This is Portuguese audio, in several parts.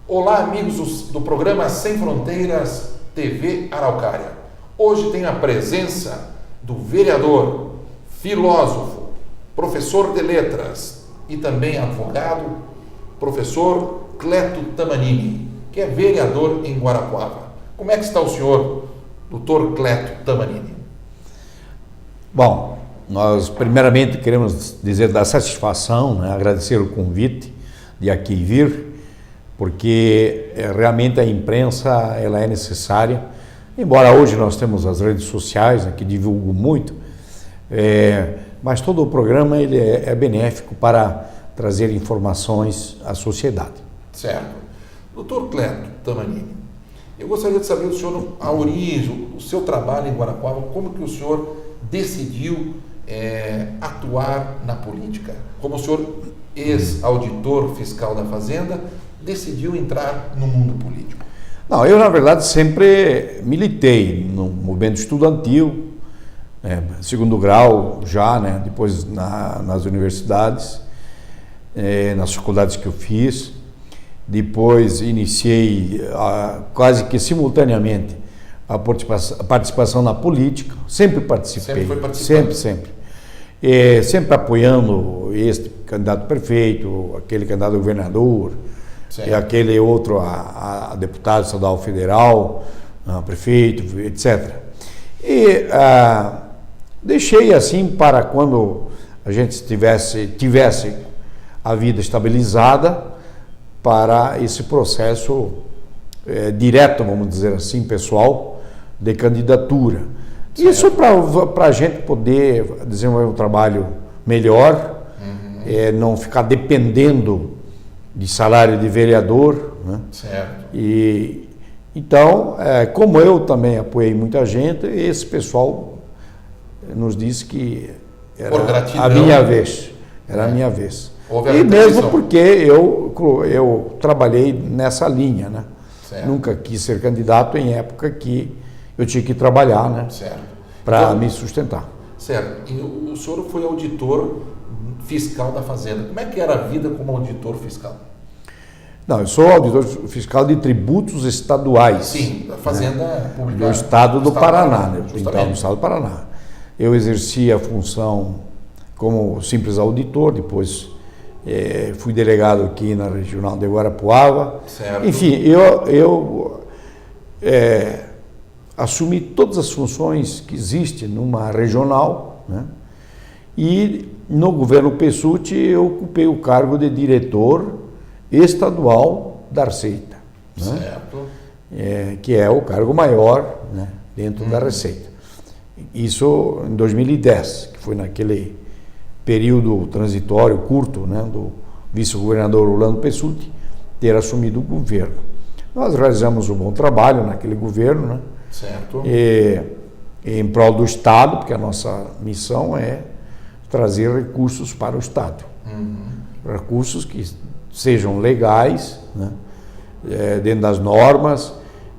Olá, amigos do programa Sem Fronteiras TV Araucária. Hoje tem a presença do vereador, filósofo, professor de letras e também advogado, professor Cleto Tamanini, que é vereador em Guarapuava. Como é que está o senhor, doutor Cleto Tamanini? Bom, nós primeiramente queremos dizer da satisfação, agradecer o convite de aqui vir, porque realmente a imprensa ela é necessária, embora hoje nós temos as redes sociais que divulgam muito, mas todo o programa ele é benéfico para trazer informações à sociedade. Certo. Doutor Cleto Tamanini, eu gostaria de saber do senhor a origem, o seu trabalho em Guarapuava, como que o senhor decidiu atuar na política? Como o senhor, ex-auditor fiscal da Fazenda, decidiu entrar no mundo político? Não, eu na verdade sempre militei no movimento estudantil, segundo grau já, depois nas universidades, nas faculdades que eu fiz, depois iniciei quase que simultaneamente a participação na política, sempre participei, sempre foi participando. sempre, sempre apoiando este candidato prefeito, aquele candidato a governador, e aquele outro a deputado estadual federal, a prefeito, etc. E deixei assim para quando a gente tivesse a vida estabilizada para esse processo direto, vamos dizer assim, pessoal, de candidatura. Certo. Isso para a gente poder desenvolver um trabalho melhor, não ficar dependendo de salário de vereador, Certo. E então, como eu também apoiei muita gente, esse pessoal nos disse que era a minha vez, a minha vez. E mesmo porque eu trabalhei nessa linha, Nunca quis ser candidato em época que eu tinha que trabalhar, para me sustentar. Certo. E o senhor foi auditor fiscal da Fazenda. Como é que era a vida como auditor fiscal? Não, eu sou auditor fiscal de tributos estaduais. Sim, da Fazenda Pública. Do Estado do Paraná, Então, do Estado do Paraná. Eu exerci a função como simples auditor, depois fui delegado aqui na Regional de Guarapuava. Certo. Enfim, eu assumi todas as funções que existem numa regional, e no governo Pessutti eu ocupei o cargo de diretor estadual da Receita, certo. Que é o cargo maior dentro da Receita. Isso em 2010, que foi naquele período transitório curto do vice-governador Orlando Pessutti ter assumido o governo. Nós realizamos um bom trabalho naquele governo, certo. Em prol do Estado, porque a nossa missão é trazer recursos para o Estado. Recursos que sejam legais, dentro das normas,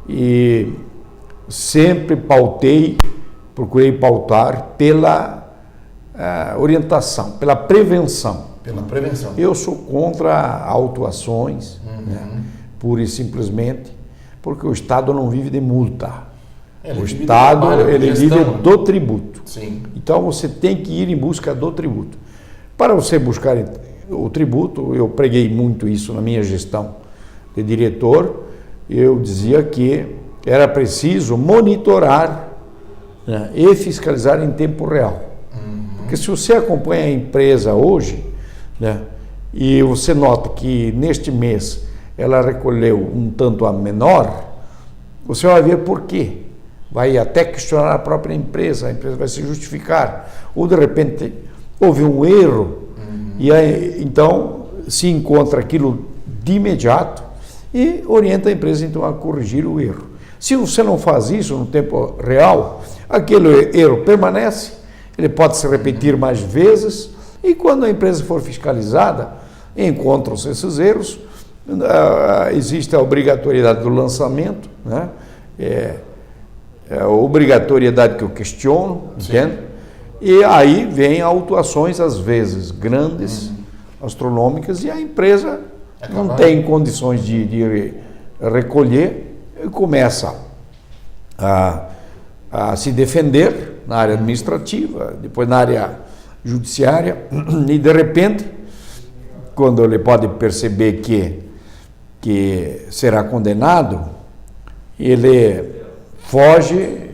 e sempre procurei pautar pela orientação, pela prevenção. Pela prevenção. Eu sou contra autuações, pura e simplesmente, porque o Estado não vive de multa. O Estado vive do tributo. Sim. Então você tem que ir em busca do tributo. Para você buscar o tributo, eu preguei muito isso na minha gestão de diretor, eu dizia que era preciso monitorar e fiscalizar em tempo real. Porque se você acompanha a empresa hoje, e você nota que neste mês ela recolheu um tanto a menor, você vai ver por quê. vai até questionar a própria empresa, a empresa vai se justificar, ou de repente houve um erro, e aí, então se encontra aquilo de imediato e orienta a empresa então a corrigir o erro. Se você não faz isso no tempo real, aquele erro permanece, ele pode se repetir mais vezes, e quando a empresa for fiscalizada, encontram-se esses erros, existe a obrigatoriedade do lançamento, né? A obrigatoriedade que eu questiono, entende? E aí vem autuações, às vezes, grandes, astronômicas, e a empresa não tem condições de recolher e começa a se defender na área administrativa, depois na área judiciária, e de repente, quando ele pode perceber que será condenado, ele foge,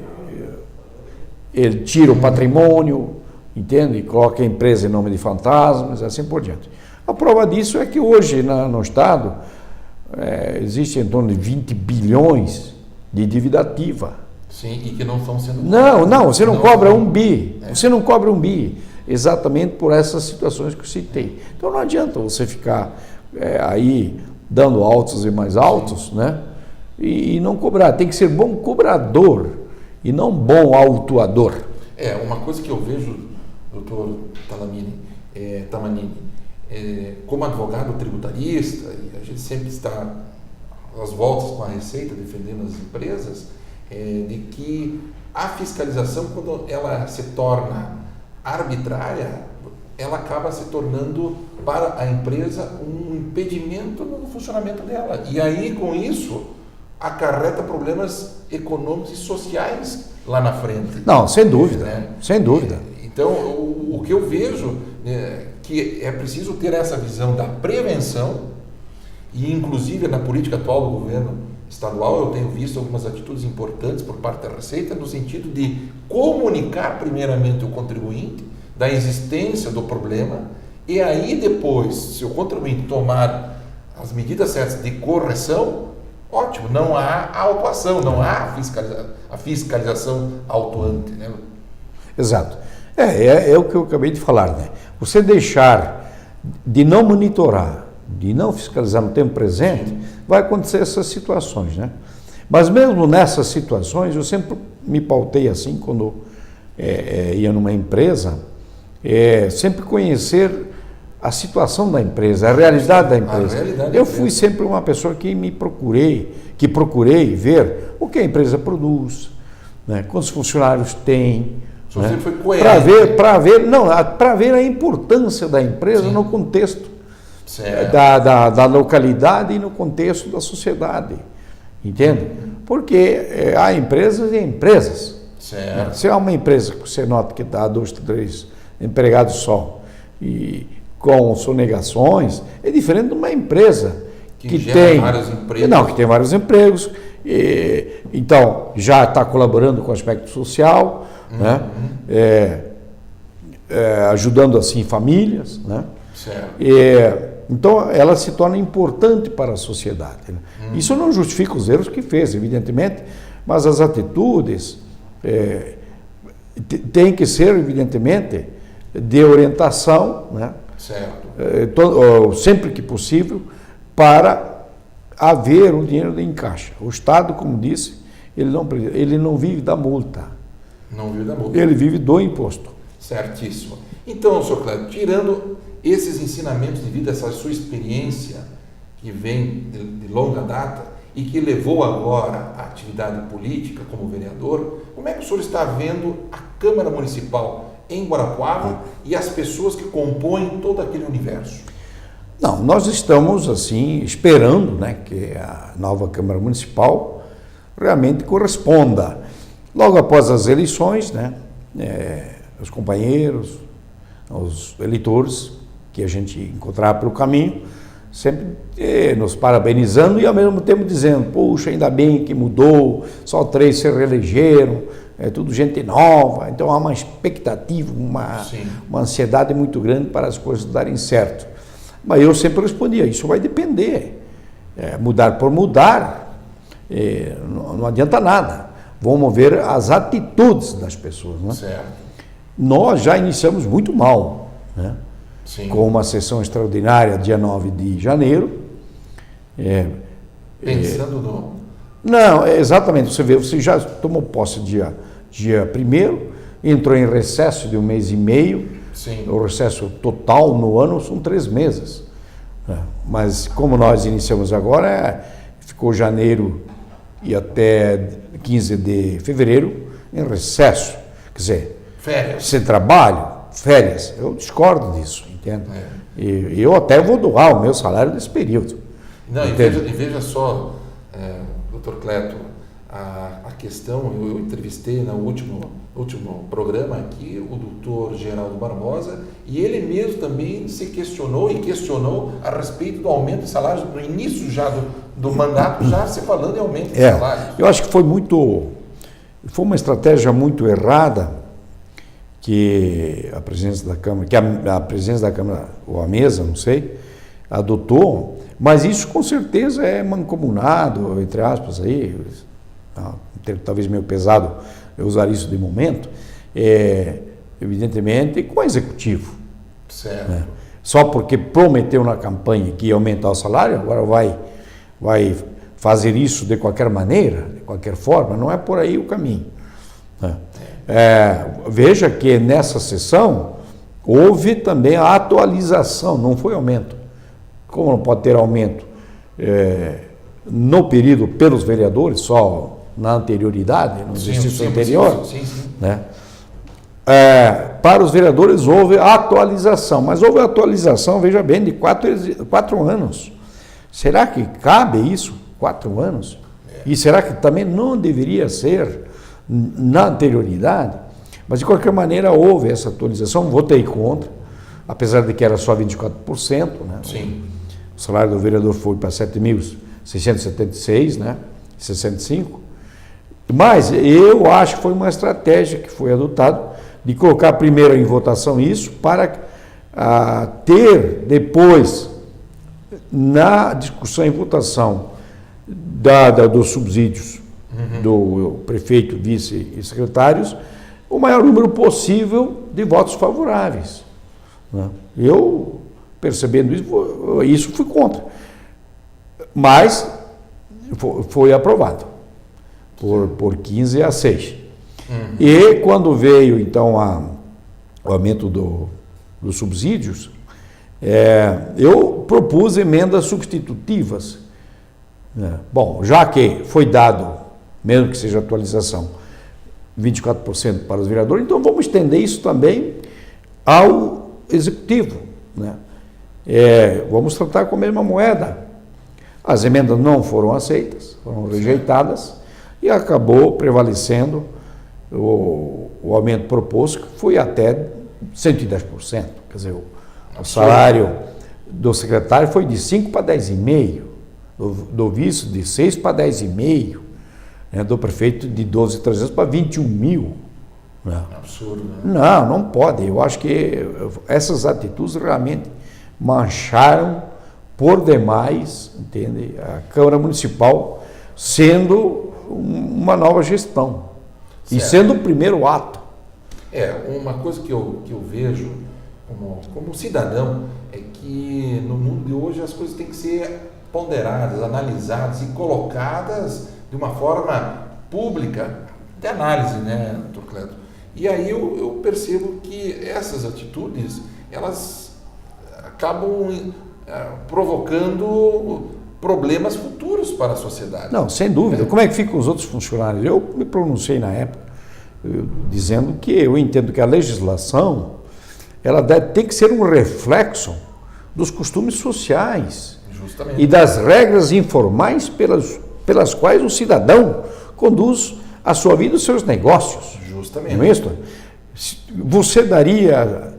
ele tira o patrimônio, entende? Coloca a empresa em nome de fantasmas, assim por diante. A prova disso é que hoje no Estado existe em torno de 20 bilhões de dívida ativa. Sim, e que não estão sendo... Não, você não cobra um bi. Você não cobra um bi, exatamente por essas situações que eu citei. Então não adianta você ficar aí dando altos e mais altos, né? E não cobrar. Tem que ser bom cobrador e não bom autuador. Uma coisa que eu vejo, doutor Tamanini, como advogado tributarista, e a gente sempre está às voltas com a Receita, defendendo as empresas, de que a fiscalização, quando ela se torna arbitrária, ela acaba se tornando para a empresa um impedimento no funcionamento dela. E aí, com isso, acarreta problemas econômicos e sociais lá na frente. Não, sem dúvida, né? Sem dúvida. Então, o que eu vejo que é preciso ter essa visão da prevenção, e inclusive na política atual do governo estadual eu tenho visto algumas atitudes importantes por parte da Receita no sentido de comunicar primeiramente o contribuinte da existência do problema, e aí depois, se o contribuinte tomar as medidas certas de correção, ótimo, não há autuação, não há a fiscalização autuante, né? Exato. É o que eu acabei de falar, né? Você deixar de não monitorar, de não fiscalizar no tempo presente, vai acontecer essas situações, né? Mas mesmo nessas situações, eu sempre me pautei assim, quando ia numa empresa, sempre conhecer a situação da empresa, a realidade da empresa. Eu fui sempre uma pessoa que procurei ver o que a empresa produz, né? Quantos funcionários tem, né? Foi coerente. Para ver a importância da empresa no contexto da localidade e no contexto da sociedade, entende? Porque há empresas e empresas. Certo. Se há uma empresa que você nota que dá 2, 3 empregados só e com sonegações, é diferente de uma empresa que tem vários empregos. Que tem vários empregos, então já está colaborando com o aspecto social, né? Ajudando assim famílias, né? Certo. Então ela se torna importante para a sociedade, né? Isso não justifica os erros que fez, evidentemente, mas as atitudes têm que ser, evidentemente, de orientação, né? Certo. Sempre que possível, para haver um dinheiro de encaixe. O Estado, como disse, ele não vive da multa. Não vive da multa. Ele vive do imposto. Certíssimo. Então, senhor Cléber, tirando esses ensinamentos de vida, essa sua experiência que vem de longa data e que levou agora à atividade política como vereador, como é que o senhor está vendo a Câmara Municipal em Guarapuava e as pessoas que compõem todo aquele universo? Não, nós estamos assim esperando, né, que a nova Câmara Municipal realmente corresponda. Logo após as eleições, né, os companheiros, os eleitores que a gente encontrar pelo caminho, sempre nos parabenizando e ao mesmo tempo dizendo, puxa, ainda bem que mudou, só 3 se reelegeram, é tudo gente nova, então há uma expectativa, uma ansiedade muito grande para as coisas darem certo. Mas eu sempre respondia, isso vai depender, mudar por mudar, não adianta nada. vamos ver as atitudes das pessoas. Né? Certo. Nós já iniciamos muito mal, né? Sim. Com uma sessão extraordinária, dia 9 de janeiro. Pensando no... Não, exatamente, você vê, você já tomou posse dia 1º, entrou em recesso de 1 mês e meio, Sim. o recesso total no ano são 3 meses. Mas como nós iniciamos agora, ficou janeiro e até 15 de fevereiro em recesso. Quer dizer, Férias. sem trabalho, férias, eu discordo disso, entende? E eu até vou doar o meu salário nesse período. Não, e veja só, doutor Cleto, a questão, eu entrevistei no último programa aqui o doutor Geraldo Barbosa, e ele mesmo também se questionou e questionou a respeito do aumento de salários, no início já do mandato, já se falando em aumento de salários. Eu acho que foi uma estratégia muito errada que a presidência da Câmara, ou a mesa, não sei, adotou, mas isso com certeza é mancomunado, entre aspas, aí, talvez meio pesado eu usar isso de momento, evidentemente com o executivo. Certo. Né? Só porque prometeu na campanha que ia aumentar o salário, agora vai fazer isso de qualquer maneira, de qualquer forma, não é por aí o caminho. Né? Veja que nessa sessão houve também a atualização, não foi aumento. Como não pode ter aumento no período pelos vereadores, só na anterioridade, no exercício anterior, sim. né? Para os vereadores houve atualização, mas houve atualização, veja bem, de 4 anos. Será que cabe isso? 4 anos? E será que também não deveria ser na anterioridade? Mas de qualquer maneira houve essa atualização, votei contra, apesar de que era só 24%, né? Sim. O salário do vereador foi para 7.676, né? 65. Mas eu acho que foi uma estratégia que foi adotada de colocar primeiro em votação isso para ter depois, na discussão em votação dos subsídios do prefeito, vice e secretários, o maior número possível de votos favoráveis. Né? Eu, percebendo isso, fui contra. Mas foi aprovado por 15 a 6. E quando veio, então, o aumento dos subsídios, eu propus emendas substitutivas. Bom, já que foi dado, mesmo que seja atualização, 24% para os vereadores, então vamos estender isso também ao executivo. Né? Vamos tratar com a mesma moeda. As emendas não foram aceitas, foram rejeitadas, e acabou prevalecendo o aumento proposto, que foi até 110%. Quer dizer, o salário do secretário foi de 5 para 10,5%, do vice de 6 para 10,5%, né, do prefeito de 12.300 para 21 mil. Né? Absurdo, né? Não pode. Eu acho que essas atitudes realmente mancharam por demais, entende? A Câmara Municipal sendo uma nova gestão. Certo. E sendo o primeiro ato. Uma coisa que eu vejo como cidadão é que no mundo de hoje as coisas têm que ser ponderadas, analisadas e colocadas de uma forma pública de análise, né, doutor Cleto? E aí eu percebo que essas atitudes, elas acabam provocando problemas futuros para a sociedade. Não, sem dúvida. Como é que ficam os outros funcionários? Eu me pronunciei na época dizendo que eu entendo que a legislação ela tem que ser um reflexo dos costumes sociais. Justamente. E das regras informais pelas quais o cidadão conduz a sua vida e os seus negócios. Justamente. Não é isso? Você daria,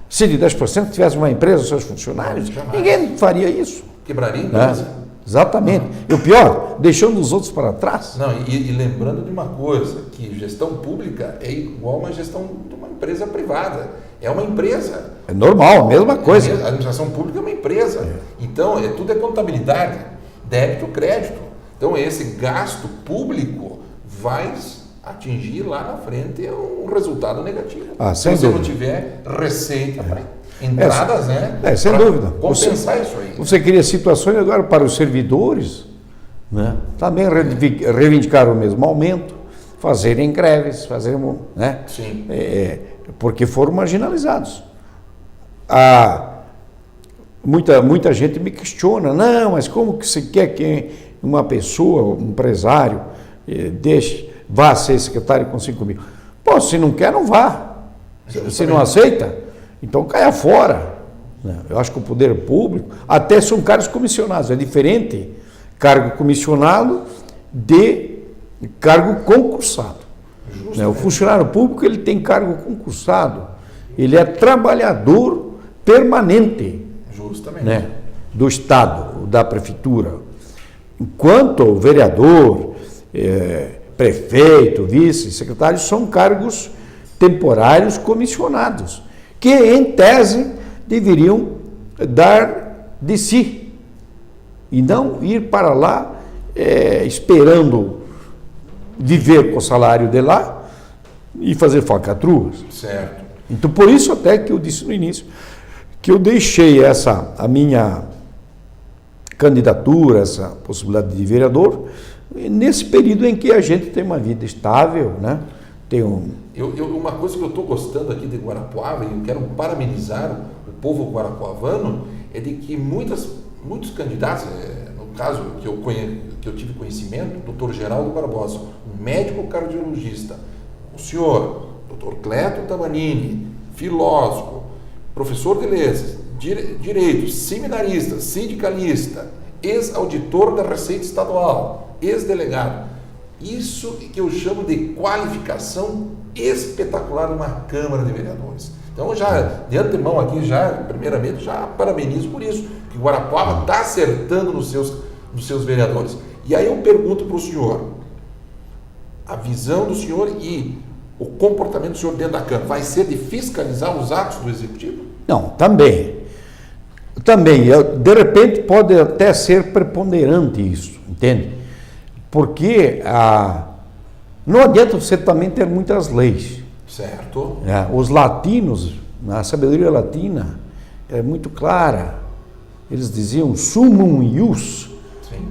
se de 10% tivesse uma empresa, seus funcionários? Jamais. Ninguém faria isso. Quebraria a empresa. Exatamente. E o pior, deixando os outros para trás. Não, e lembrando de uma coisa, que gestão pública é igual a uma gestão de uma empresa privada. É uma empresa. É normal, a mesma coisa. A administração pública é uma empresa. Então, tudo é contabilidade, débito, crédito. Então, esse gasto público vai atingir lá na frente um resultado negativo. Se você dúvida. não tiver receita para entradas, sem dúvida. Compensar isso aí. Você cria situações agora para os servidores, né? Também reivindicar o mesmo aumento, fazerem greves, Sim. Porque foram marginalizados. Muita gente me questiona, não, mas como que você quer que uma pessoa, um empresário, vá ser secretário com 5 mil? Pô, se não quer, não vá. Se não aceita, então caia fora. Eu acho que o poder público, até são cargos comissionados, é diferente cargo comissionado de cargo concursado. O funcionário público, ele tem cargo concursado, ele é trabalhador permanente. Justamente. Do Estado, da Prefeitura. Enquanto o vereador, prefeito, vice, secretário, são cargos temporários comissionados, que, em tese, deveriam dar de si e não ir para lá esperando viver com o salário de lá e fazer falcatruas. Certo. Então, por isso até que eu disse no início que eu deixei a minha candidatura, essa possibilidade de vereador, nesse período em que a gente tem uma vida estável, né? Uma coisa que eu estou gostando aqui de Guarapuava, e eu quero parabenizar o povo guarapuavano, é de que muitos candidatos, no caso que eu tive conhecimento, o Dr. Geraldo Barbosa, um médico cardiologista, o senhor, Dr. Cleto Tamanini, filósofo, professor de letras, direito, seminarista, sindicalista, ex-auditor da Receita Estadual, ex-delegado. Isso que eu chamo de qualificação espetacular numa Câmara de Vereadores. Então, já de antemão aqui, primeiramente, já parabenizo por isso, que Guarapuava está acertando nos seus vereadores. E aí eu pergunto para o senhor, a visão do senhor e o comportamento do senhor dentro da Câmara vai ser de fiscalizar os atos do Executivo? Não, também. De repente pode até ser preponderante isso, entende? Porque não adianta você também ter muitas leis. Certo. Os latinos, a sabedoria latina é muito clara. Eles diziam sumum ius,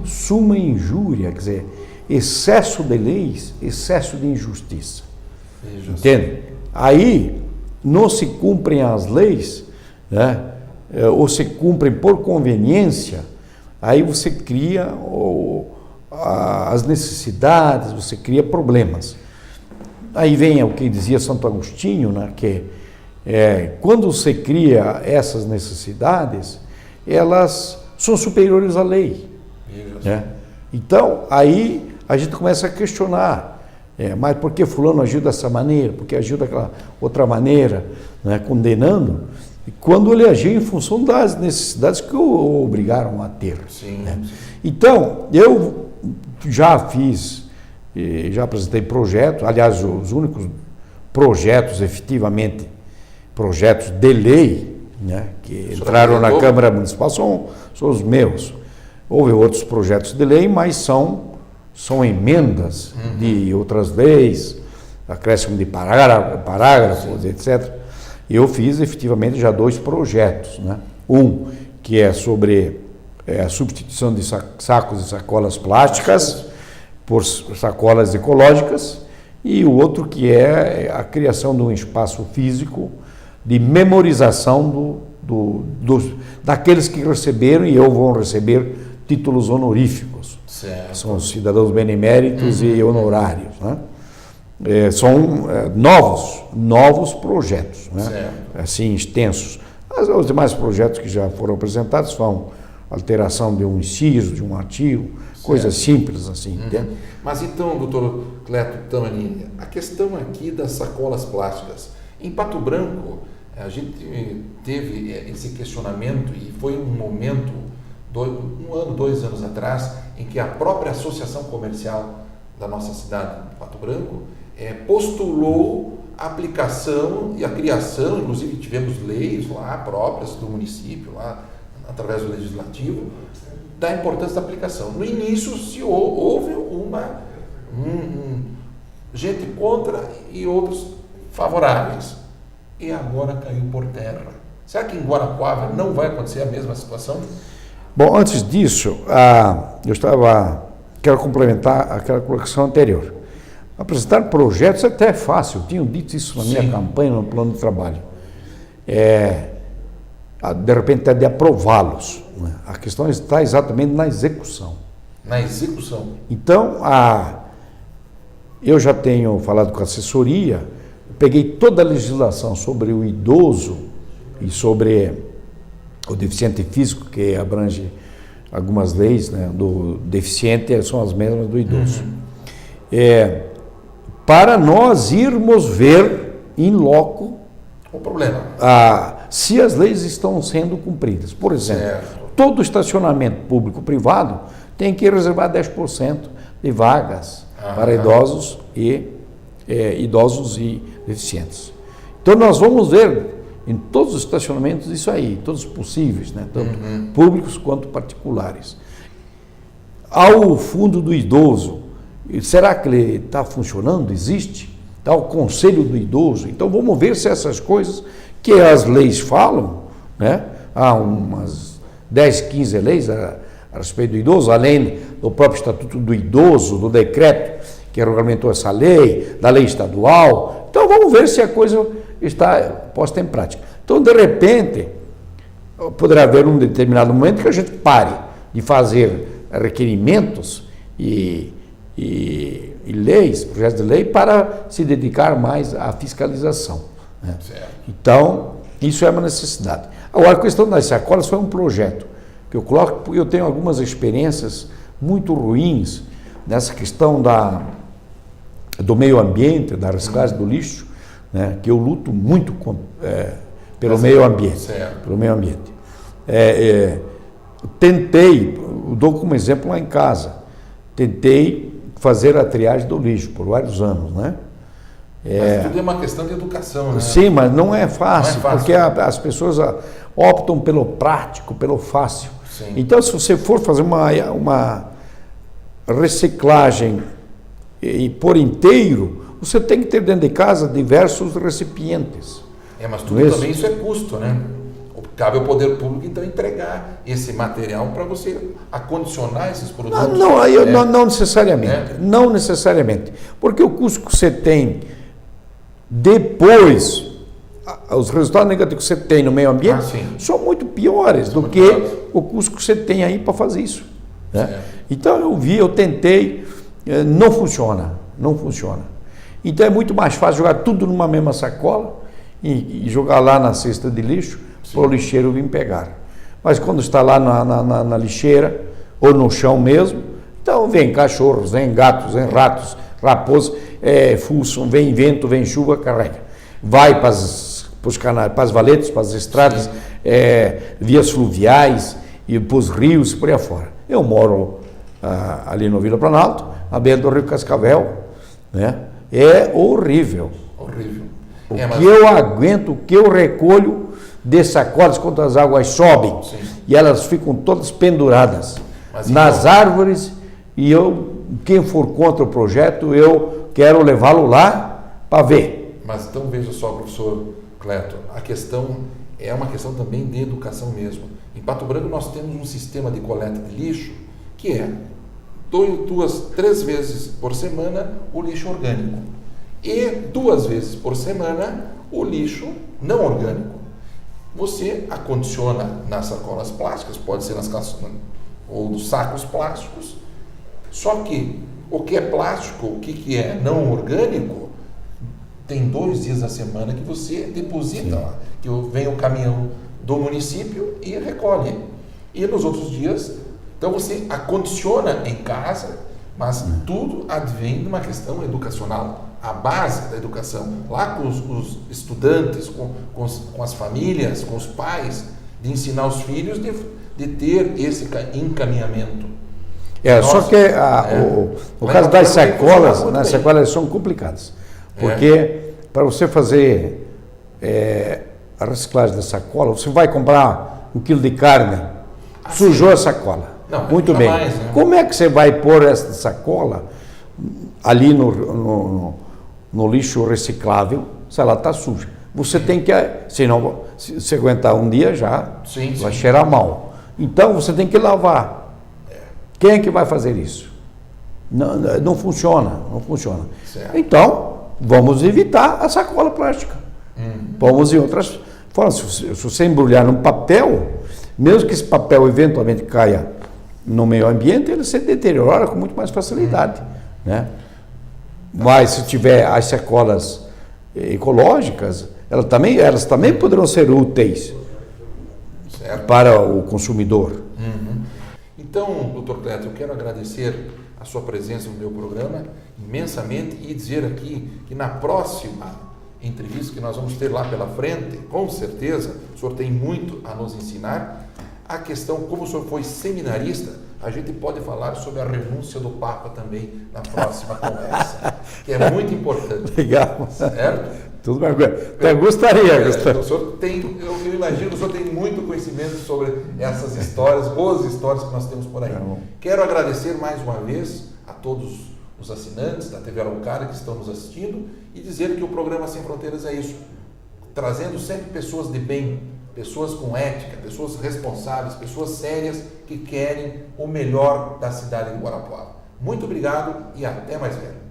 summa injúria, quer dizer, excesso de leis, excesso de injustiça. Entende? Aí não se cumprem as leis, ou se cumprem por conveniência, aí você cria as necessidades, você cria problemas. Aí vem o que dizia Santo Agostinho, que quando você cria essas necessidades, elas são superiores à lei. Então, aí a gente começa a questionar, mas por que fulano agiu dessa maneira, por que agiu daquela outra maneira, condenando, quando ele agiu em função das necessidades que o obrigaram a ter. Sim. Então, eu já apresentei projetos, aliás, os únicos projetos, efetivamente, projetos de lei, que entraram na Câmara Municipal são os meus. Houve outros projetos de lei, mas são emendas de outras leis, acréscimo de parágrafos, etc. Eu fiz efetivamente já 2 projetos. Um que é sobre a substituição de sacos e sacolas plásticas por sacolas ecológicas, e o outro que é a criação de um espaço físico de memorização daqueles que receberam e vão receber títulos honoríficos. Certo. São os cidadãos beneméritos e honorários. São novos projetos, assim, extensos. Os demais projetos que já foram apresentados são alteração de um inciso, de um artigo, coisas simples assim. Entende? Mas então, doutor Cleto Tamanini, a questão aqui das sacolas plásticas. Em Pato Branco, a gente teve esse questionamento e foi um momento, 2 anos atrás, em que a própria Associação Comercial da nossa cidade, Pato Branco, postulou a aplicação e a criação, inclusive tivemos leis lá próprias do município, lá através do Legislativo, da importância da aplicação. No início houve gente contra e outros favoráveis. E agora caiu por terra. Será que em Guarapuava não vai acontecer a mesma situação? Bom, antes disso, quero complementar aquela colocação anterior. Apresentar projetos até é fácil, eu tinha dito isso na minha campanha, no plano de trabalho. De repente é de aprová-los, né? A questão está exatamente na execução. Na execução. Então, eu já tenho falado com a assessoria, peguei toda a legislação sobre o idoso e sobre o deficiente físico, que abrange algumas leis, né, do deficiente, são as mesmas do idoso. Para nós irmos ver in loco o problema. Se as leis estão sendo cumpridas. Por exemplo, todo estacionamento público-privado tem que reservar 10% de vagas para idosos e deficientes. Então nós vamos ver em todos os estacionamentos isso aí, todos possíveis, né? Tanto públicos quanto particulares. Ao fundo do idoso, será que ele está funcionando? Existe? Está o conselho do idoso? Então vamos ver se essas coisas que as leis falam, né? Há umas 10, 15 leis a respeito do idoso, além do próprio Estatuto do Idoso, do decreto que regulamentou essa lei, da lei estadual. Então vamos ver se a coisa está posta em prática. Então, de repente, poderá haver um determinado momento que a gente pare de fazer requerimentos e leis, projetos de lei, para se dedicar mais à fiscalização, né? Então, isso é uma necessidade. Agora, a questão das sacolas foi um projeto que eu coloco, porque eu tenho algumas experiências muito ruins nessa questão do meio ambiente, da reciclagem do lixo, né, que eu luto muito pelo meio ambiente. Pelo meio ambiente. Tentei, dou como exemplo lá em casa, tentei fazer a triagem do lixo por vários anos, né? Mas tudo é uma questão de educação, né? Sim, mas não é fácil, porque as pessoas optam pelo prático, pelo fácil. Sim. Então, se você for fazer uma reciclagem e por inteiro, você tem que ter dentro de casa diversos recipientes. Mas tudo também isso é custo, né? Cabe ao poder público, então, entregar esse material para você acondicionar esses produtos. Não necessariamente. Não necessariamente. Porque o custo que você tem depois, os resultados negativos que você tem no meio ambiente são muito piores do que o custo que você tem aí para fazer isso, né? Então eu tentei, não funciona. Então é muito mais fácil jogar tudo numa mesma sacola e jogar lá na cesta de lixo para o lixeiro vir pegar. Mas quando está lá na lixeira ou no chão mesmo, então vem cachorros, vem gatos, vem ratos, raposas, fuçam, vem vento, vem chuva, carrega. Vai para os canais, para as valetas, para as estradas, vias fluviais e para os rios, por aí afora. Eu moro ali no Vila Planalto, à beira do Rio Cascavel, né? É horrível. O que eu aguento, o que eu recolho de sacolas quando as águas sobem e elas ficam todas penduradas nas árvores, e quem for contra o projeto, eu quero levá-lo lá para ver. Mas então veja só, professor Cleto, a questão é uma questão também de educação mesmo. Em Pato Branco nós temos um sistema de coleta de lixo que é 3 vezes por semana o lixo orgânico e 2 vezes por semana o lixo não orgânico. Você acondiciona nas sacolas plásticas, pode ser nas ou nos sacos plásticos, só que o que é plástico, o que é não orgânico, tem 2 dias da semana que você deposita lá, que vem o caminhão do município e recolhe. E nos outros dias, então você acondiciona em casa, mas tudo advém de uma questão educacional, a base da educação, lá com os estudantes, com as famílias, com os pais, de ensinar os filhos de ter esse encaminhamento. Só que o caso das sacolas, as sacolas são complicadas, porque para você fazer a reciclagem da sacola, você vai comprar 1 quilo de carne, sujou a sacola. Muito bem. Mais, né? Como é que você vai pôr essa sacola ali no lixo reciclável, se ela está suja. Você tem que, senão, se aguentar um dia já, vai cheirar mal. Então, você tem que lavar. Quem é que vai fazer isso? Não funciona, não funciona. Certo. Então, vamos evitar a sacola plástica. Vamos em outras formas. Se você embrulhar num papel, mesmo que esse papel eventualmente caia no meio ambiente, ele se deteriora com muito mais facilidade, né? Mas se tiver as sacolas ecológicas, elas também poderão ser úteis para o consumidor. Então, doutor Cleto, eu quero agradecer a sua presença no meu programa imensamente e dizer aqui que na próxima entrevista que nós vamos ter lá pela frente, com certeza, o senhor tem muito a nos ensinar. A questão, como o senhor foi seminarista, a gente pode falar sobre a renúncia do Papa também na próxima conversa, que é muito importante. Legal. Certo? Tudo bem. Até gostaria. O senhor tem, eu imagino que o senhor tem muito conhecimento sobre essas histórias, boas histórias que nós temos por aí. Quero agradecer mais uma vez a todos os assinantes da TV Araucária que estão nos assistindo e dizer que o programa Sem Fronteiras é isso, trazendo sempre pessoas de bem, pessoas com ética, pessoas responsáveis, pessoas sérias que querem o melhor da cidade de Guarapuava. Muito obrigado e até mais velho.